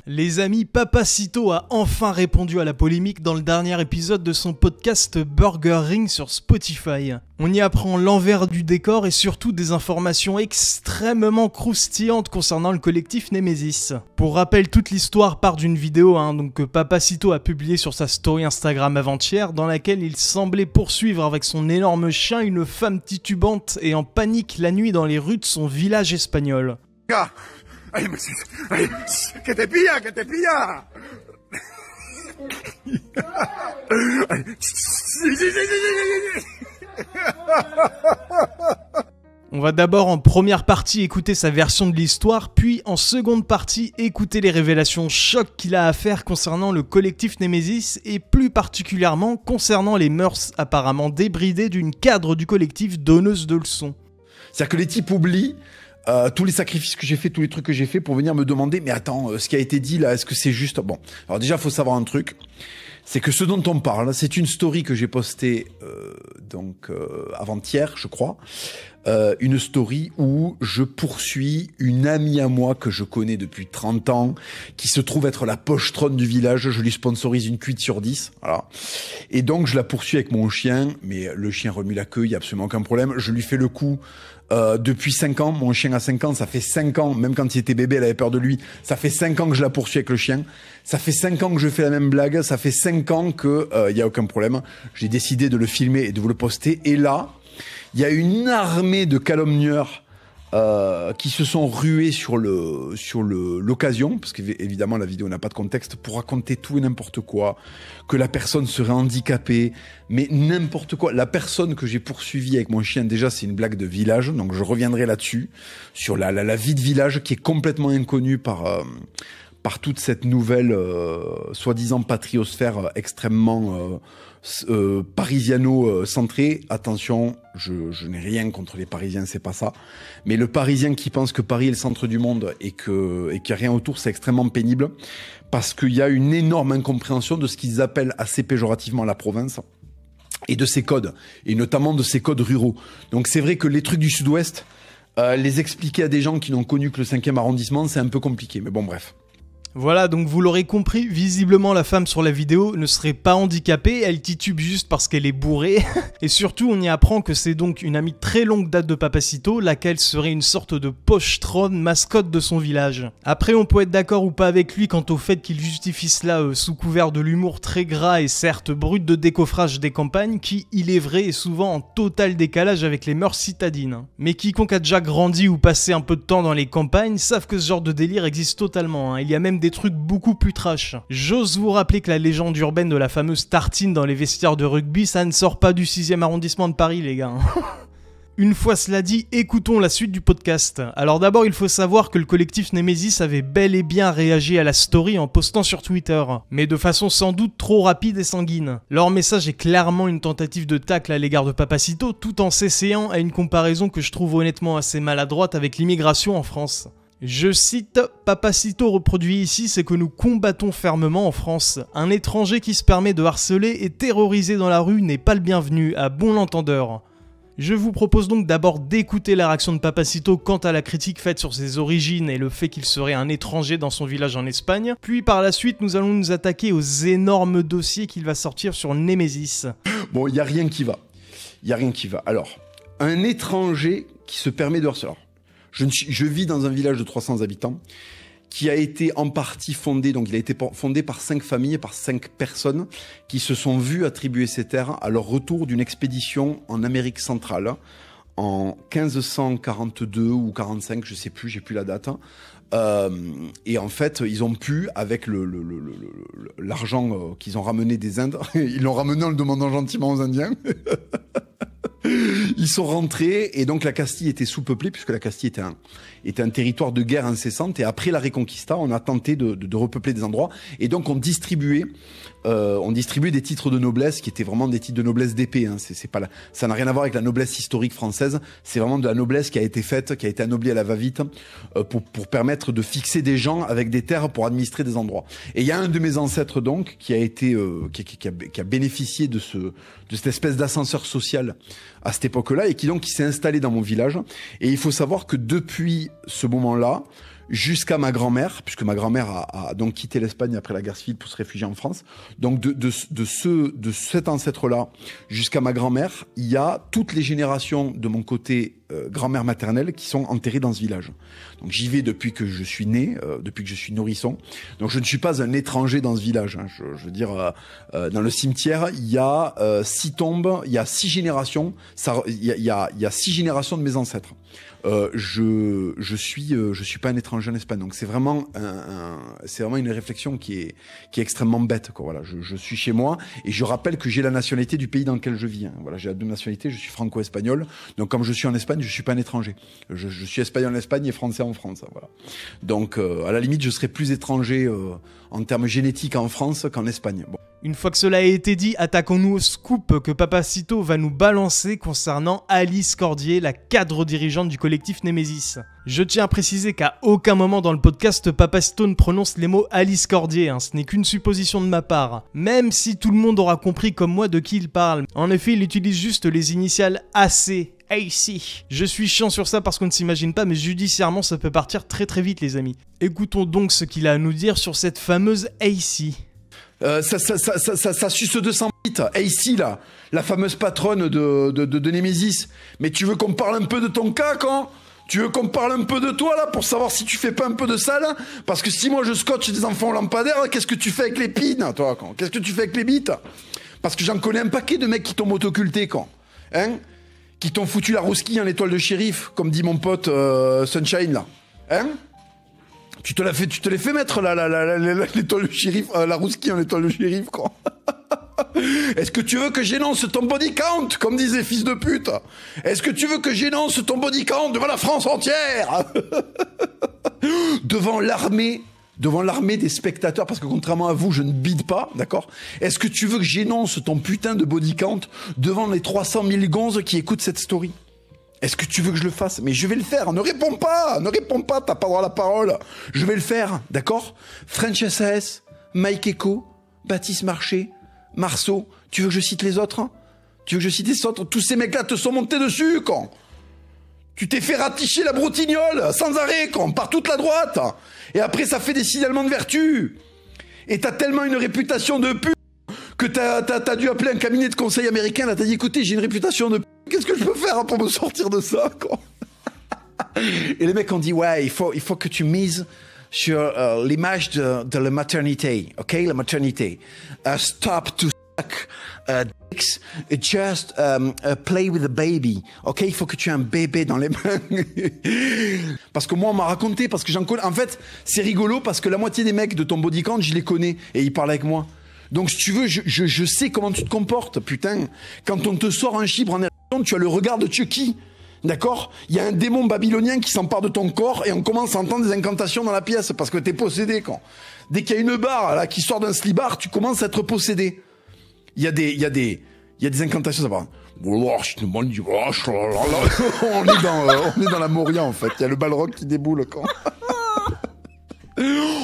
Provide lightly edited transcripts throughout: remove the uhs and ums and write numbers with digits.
Les amis, Papacito a enfin répondu à la polémique dans le dernier épisode de son podcast Burger Ring sur Spotify. On y apprend l'envers du décor et surtout des informations extrêmement croustillantes concernant le collectif Nemesis. Pour rappel, toute l'histoire part d'une vidéo que Papacito a publiée sur sa story Instagram avant-hier, dans laquelle il semblait poursuivre avec son énorme chien une femme titubante et en panique la nuit dans les rues de son village espagnol. Ay, ay, que te pilla, que te pilla. Ay, On va d'abord en première partie écouter sa version de l'histoire, puis en seconde partie écouter les révélations chocs qu'il a à faire concernant le collectif Nemesis et plus particulièrement concernant les mœurs apparemment débridées d'une cadre du collectif donneuse de leçons. C'est-à-dire que les types oublient tous les sacrifices que j'ai fait, tous les trucs que j'ai fait pour venir me demander, mais attends, ce qui a été dit là, est-ce que c'est juste? Bon, alors déjà, faut savoir un truc, c'est que ce dont on parle, c'est une story que j'ai postée avant-hier, je crois, une story où je poursuis une amie à moi que je connais depuis 30 ans, qui se trouve être la pochetronne du village, je lui sponsorise une cuite sur 10, voilà. Et donc je la poursuis avec mon chien, mais le chien remue la queue, il y a absolument aucun problème, je lui fais le coup. Depuis 5 ans, mon chien a 5 ans, ça fait 5 ans, même quand il était bébé, elle avait peur de lui, ça fait 5 ans que je la poursuis avec le chien, ça fait 5 ans que je fais la même blague, ça fait 5 ans que y a aucun problème. J'ai décidé de le filmer et de vous le poster, et là, il y a une armée de calomnieurs qui se sont rués sur l'occasion, parce qu'évidemment la vidéo n'a pas de contexte, pour raconter tout et n'importe quoi, que la personne serait handicapée, mais n'importe quoi. La personne que j'ai poursuivie avec mon chien, déjà c'est une blague de village, donc je reviendrai là-dessus, sur la vie de village qui est complètement inconnue par toute cette nouvelle soi-disant patriosphère extrêmement parisiano-centré. Attention, je n'ai rien contre les Parisiens, c'est pas ça. Mais le Parisien qui pense que Paris est le centre du monde et qu'il n'y a rien autour, c'est extrêmement pénible. Parce qu'il y a une énorme incompréhension de ce qu'ils appellent assez péjorativement la province. Et de ses codes. Et notamment de ses codes ruraux. Donc c'est vrai que les trucs du sud-ouest, les expliquer à des gens qui n'ont connu que le 5e arrondissement, c'est un peu compliqué. Mais bon, bref. Voilà, donc vous l'aurez compris, visiblement la femme sur la vidéo ne serait pas handicapée, elle titube juste parce qu'elle est bourrée. Et surtout, on y apprend que c'est donc une amie de très longue date de Papacito, laquelle serait une sorte de pochetronne mascotte de son village. Après, on peut être d'accord ou pas avec lui quant au fait qu'il justifie cela sous couvert de l'humour très gras et certes brut de décoffrage des campagnes, qui, il est vrai, est souvent en total décalage avec les mœurs citadines. Mais quiconque a déjà grandi ou passé un peu de temps dans les campagnes savent que ce genre de délire existe totalement, Il y a même des trucs beaucoup plus trash. J'ose vous rappeler que la légende urbaine de la fameuse tartine dans les vestiaires de rugby, ça ne sort pas du 6e arrondissement de Paris, les gars. Une fois cela dit, écoutons la suite du podcast. Alors d'abord, il faut savoir que le collectif Nemesis avait bel et bien réagi à la story en postant sur Twitter, mais de façon sans doute trop rapide et sanguine. Leur message est clairement une tentative de tacle à l'égard de Papacito, tout en s'essayant à une comparaison que je trouve honnêtement assez maladroite avec l'immigration en France. Je cite, Papacito reproduit ici ce que nous combattons fermement en France. Un étranger qui se permet de harceler et terroriser dans la rue n'est pas le bienvenu, à bon l'entendeur. Je vous propose donc d'abord d'écouter la réaction de Papacito quant à la critique faite sur ses origines et le fait qu'il serait un étranger dans son village en Espagne, puis par la suite nous allons nous attaquer aux énormes dossiers qu'il va sortir sur Nemesis. Bon, il n'y a rien qui va. Il n'y a rien qui va. Alors, un étranger qui se permet de harceler. Je vis dans un village de 300 habitants qui a été en partie fondé, donc il a été fondé par 5 familles, par 5 personnes qui se sont vues attribuer ces terres à leur retour d'une expédition en Amérique centrale en 1542 ou 45, je sais plus, j'ai plus la date. Et en fait, ils ont pu, avec l'argent qu'ils ont ramené des Indes, ils l'ont ramené en le demandant gentiment aux Indiens. Ils sont rentrés et donc la Castille était sous-peuplée puisque la Castille était un territoire de guerre incessante et après la Reconquista, on a tenté de repeupler des endroits et donc on distribuait des titres de noblesse qui étaient vraiment des titres de noblesse d'épée. C'est pas ça n'a rien à voir avec la noblesse historique française. C'est vraiment de la noblesse qui a été faite, qui a été anoblie à la va-vite pour permettre de fixer des gens avec des terres pour administrer des endroits. Et il y a un de mes ancêtres donc qui a été qui a bénéficié de cette espèce d'ascenseur social à cette époque-là et qui s'est installé dans mon village. Et il faut savoir que depuis ce moment-là, jusqu'à ma grand-mère, puisque ma grand-mère a donc quitté l'Espagne après la guerre civile pour se réfugier en France. Donc de cet ancêtre-là jusqu'à ma grand-mère, il y a toutes les générations de mon côté grand-mère maternelle qui sont enterrées dans ce village. Donc j'y vais depuis que je suis né, depuis que je suis nourrisson. Donc je ne suis pas un étranger dans ce village. Hein. Je veux dire, dans le cimetière, il y a 6 tombes, il y a 6 générations. Il y a 6 générations de mes ancêtres. Je suis pas un étranger en Espagne, donc c'est vraiment une réflexion qui est extrêmement bête, quoi. Voilà, je suis chez moi et je rappelle que j'ai la nationalité du pays dans lequel je vis. Hein. Voilà, j'ai la double nationalité, je suis franco-espagnol, donc comme je suis en Espagne, je suis pas un étranger. Je suis espagnol en Espagne et français en France. Hein, voilà. Donc à la limite, je serais plus étranger en termes génétiques en France qu'en Espagne. Bon. Une fois que cela a été dit, attaquons-nous au scoop que Papacito va nous balancer concernant Alice Cordier, la cadre dirigeante du collectif Némésis. Je tiens à préciser qu'à aucun moment dans le podcast, Papacito ne prononce les mots Alice Cordier, hein, ce n'est qu'une supposition de ma part. Même si tout le monde aura compris comme moi de qui il parle. En effet, il utilise juste les initiales AC. AC. Je suis chiant sur ça parce qu'on ne s'imagine pas, mais judiciairement ça peut partir très très vite les amis. Écoutons donc ce qu'il a à nous dire sur cette fameuse AC. Ça suce 200 bits. Et ici, là, la fameuse patronne de Némésis. Mais tu veux qu'on parle un peu de ton cas, quand? Tu veux qu'on parle un peu de toi, là, pour savoir si tu fais pas un peu de ça, là? Parce que si moi je scotche des enfants lampadaires, qu'est-ce que tu fais avec les pins, toi, quand? Qu'est-ce que tu fais avec les bits? Parce que j'en connais un paquet de mecs qui t'ont autoculté, quand? Hein? Qui t'ont foutu la rousquille en étoile de shérif, comme dit mon pote Sunshine, là. Hein? Tu te l'es fait mettre l'étoile de shérif, la rousquille en étoile de shérif, quoi. Est-ce que tu veux que j'énonce ton body count, comme disent les fils de pute? Est-ce que tu veux que j'énonce ton body count devant la France entière? Devant l'armée des spectateurs, parce que contrairement à vous, je ne bide pas, d'accord? Est-ce que tu veux que j'énonce ton putain de body count devant les 300 000 gonzes qui écoutent cette story? Est-ce que tu veux que je le fasse? Mais je vais le faire. Ne réponds pas, t'as pas droit à la parole. Je vais le faire, d'accord? French SAS, Mike Echo, Baptiste Marché, Marceau. Tu veux que je cite les autres? Hein? Tu veux que je cite les autres? Tous ces mecs-là te sont montés dessus, quand? Tu t'es fait raticher la broutignole, sans arrêt, quand? Par toute la droite. Et après, ça fait des signalements de vertu. Et t'as tellement une réputation de pute que t'as dû appeler un cabinet de conseil américain, là, t'as dit, écoutez, j'ai une réputation de... Qu'est-ce que je peux faire pour me sortir de ça, quoi? Et les mecs ont dit, ouais, il faut que tu mises sur l'image de la maternité, ok? La maternité. Stop to suck dicks, just play with the baby, ok? Il faut que tu aies un bébé dans les mains. Parce que moi, on m'a raconté, parce que j'en connais... En fait, c'est rigolo, parce que la moitié des mecs de ton body count, je les connais, et ils parlent avec moi. Donc, si tu veux, je sais comment tu te comportes, putain. Quand on te sort un chibre en érection, tu as le regard de Chucky. D'accord? Il y a un démon babylonien qui s'empare de ton corps et on commence à entendre des incantations dans la pièce parce que t'es possédé, quand. Dès qu'il y a une barre, là, qui sort d'un slibard, tu commences à être possédé. Il y a des incantations, ça va. On est dans la Moria, en fait. Il y a le balrog qui déboule, quand.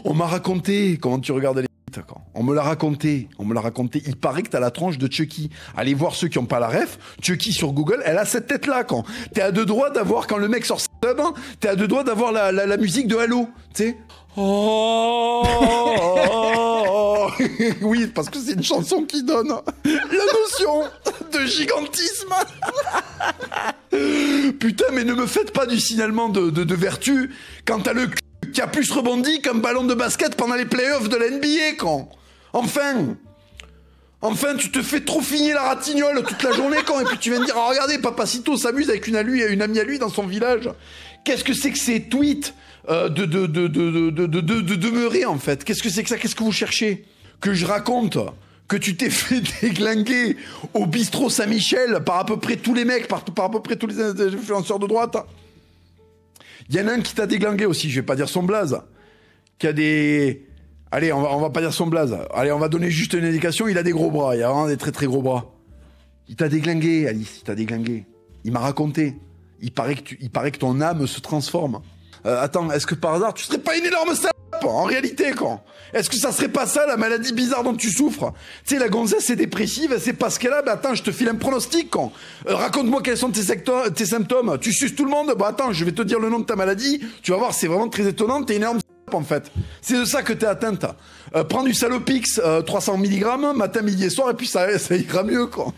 On m'a raconté comment tu regardais les... On me l'a raconté. Il paraît que t'as la tronche de Chucky. Allez voir ceux qui ont pas la ref. Chucky sur Google, elle a cette tête-là, quand. T'es à deux doigts d'avoir, quand le mec sort sa tub, hein, t'es à deux doigts d'avoir la musique de Halo. Tu sais? Oh, oui, parce que c'est une chanson qui donne la notion de gigantisme. Putain, mais ne me faites pas du signalement de vertu quand t'as le cul qui a plus rebondi qu'un ballon de basket pendant les playoffs de la NBA, quand. Enfin, tu te fais trop finir la ratignole toute la journée, quand, et puis tu viens de dire, oh, regardez, Papacito s'amuse avec une amie à lui dans son village. Qu'est-ce que c'est que ces tweets de demeurer, en fait? Qu'est-ce que c'est que ça? Qu'est-ce que vous cherchez? Que je raconte que tu t'es fait déglinguer au bistrot Saint-Michel par à peu près tous les mecs, par à peu près tous les influenceurs de droite. Il y en a un qui t'a déglingué aussi, je vais pas dire son blaze, qui a des... Allez, on va pas dire son blaze. Allez, on va donner juste une indication, il a des gros bras, il a vraiment des très très gros bras. Il t'a déglingué, Alice, il t'a déglingué. Il m'a raconté. Il paraît que ton âme se transforme. Attends, est-ce que par hasard, tu serais pas une énorme salope? en réalité, quoi. Est-ce que ça serait pas ça, la maladie bizarre dont tu souffres? Tu sais, la gonzesse est dépressive, elle sait pas ce qu'elle a, attends, je te file un pronostic, quoi. Raconte-moi quels sont tes symptômes. Tu suces tout le monde? Attends, je vais te dire le nom de ta maladie, tu vas voir, c'est vraiment très étonnant, t'es une énorme en fait. C'est de ça que t'es atteinte. Prends du Salopix, 300 mg, matin, midi et soir, et puis ça ira mieux, quoi.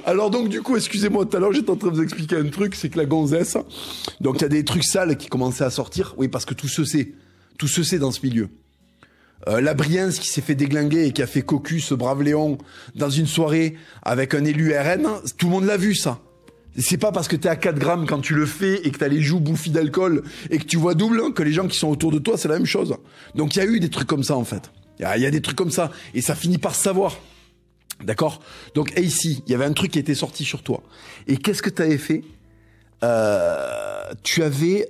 Alors donc du coup, excusez-moi, tout à l'heure j'étais en train de vous expliquer un truc, c'est que la gonzesse, donc il y a des trucs sales qui commençaient à sortir, oui, parce que tout se sait dans ce milieu. La Briens qui s'est fait déglinguer et qui a fait cocu ce brave Léon dans une soirée avec un élu RN, tout le monde l'a vu ça. C'est pas parce que t'es à 4 grammes quand tu le fais et que t'as les joues bouffies d'alcool et que tu vois double que les gens qui sont autour de toi c'est la même chose. Donc il y a eu des trucs comme ça en fait. Il y a des trucs comme ça et ça finit par se savoir. D'accord? Donc ici, il y avait un truc qui était sorti sur toi. Et qu'est-ce que t'avais fait? Tu avais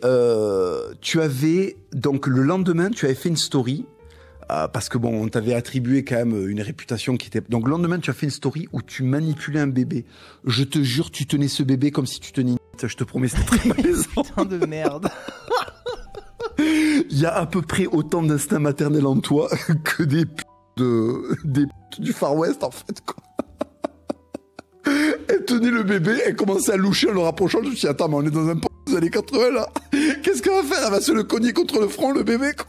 donc le lendemain, tu avais fait une story. Parce que bon, on t'avait attribué quand même une réputation qui était... Donc le lendemain, tu as fait une story où tu manipulais un bébé. Je te jure, tu tenais ce bébé comme si tu tenais une... Je te promets, c'était très malaisant. Putain de merde. Il y a à peu près autant d'instinct maternel en toi que des du Far West, en fait, quoi. Elle tenait le bébé, elle commençait à loucher en le rapprochant. Je me suis dit, attends, mais on est dans un p*** des années 80, là. Qu'est-ce qu'elle va faire? Elle va se le cogner contre le front, le bébé, quoi.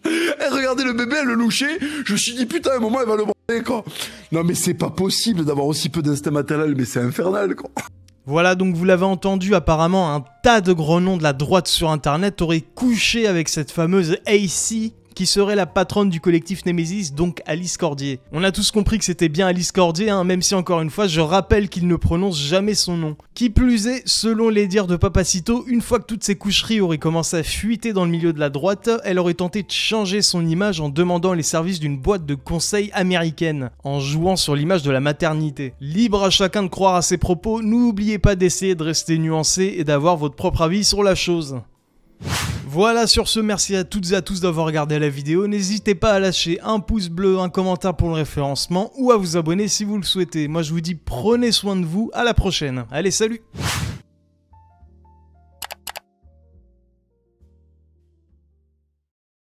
Elle regardait le bébé, elle le louchait. Je me suis dit, putain, à un moment, elle va le branler, quoi. Non, mais c'est pas possible d'avoir aussi peu d'instinct maternel, mais c'est infernal, quoi. Voilà, donc vous l'avez entendu, apparemment un tas de gros noms de la droite sur internet auraient couché avec cette fameuse AC, qui serait la patronne du collectif Nemesis, donc Alice Cordier. On a tous compris que c'était bien Alice Cordier, hein, même si encore une fois, je rappelle qu'il ne prononce jamais son nom. Qui plus est, selon les dires de Papacito, une fois que toutes ces coucheries auraient commencé à fuiter dans le milieu de la droite, elle aurait tenté de changer son image en demandant les services d'une boîte de conseil américaine, en jouant sur l'image de la maternité. Libre à chacun de croire à ses propos, n'oubliez pas d'essayer de rester nuancé et d'avoir votre propre avis sur la chose. Voilà, sur ce, merci à toutes et à tous d'avoir regardé la vidéo. N'hésitez pas à lâcher un pouce bleu, un commentaire pour le référencement ou à vous abonner si vous le souhaitez. Moi je vous dis prenez soin de vous, à la prochaine. Allez, salut!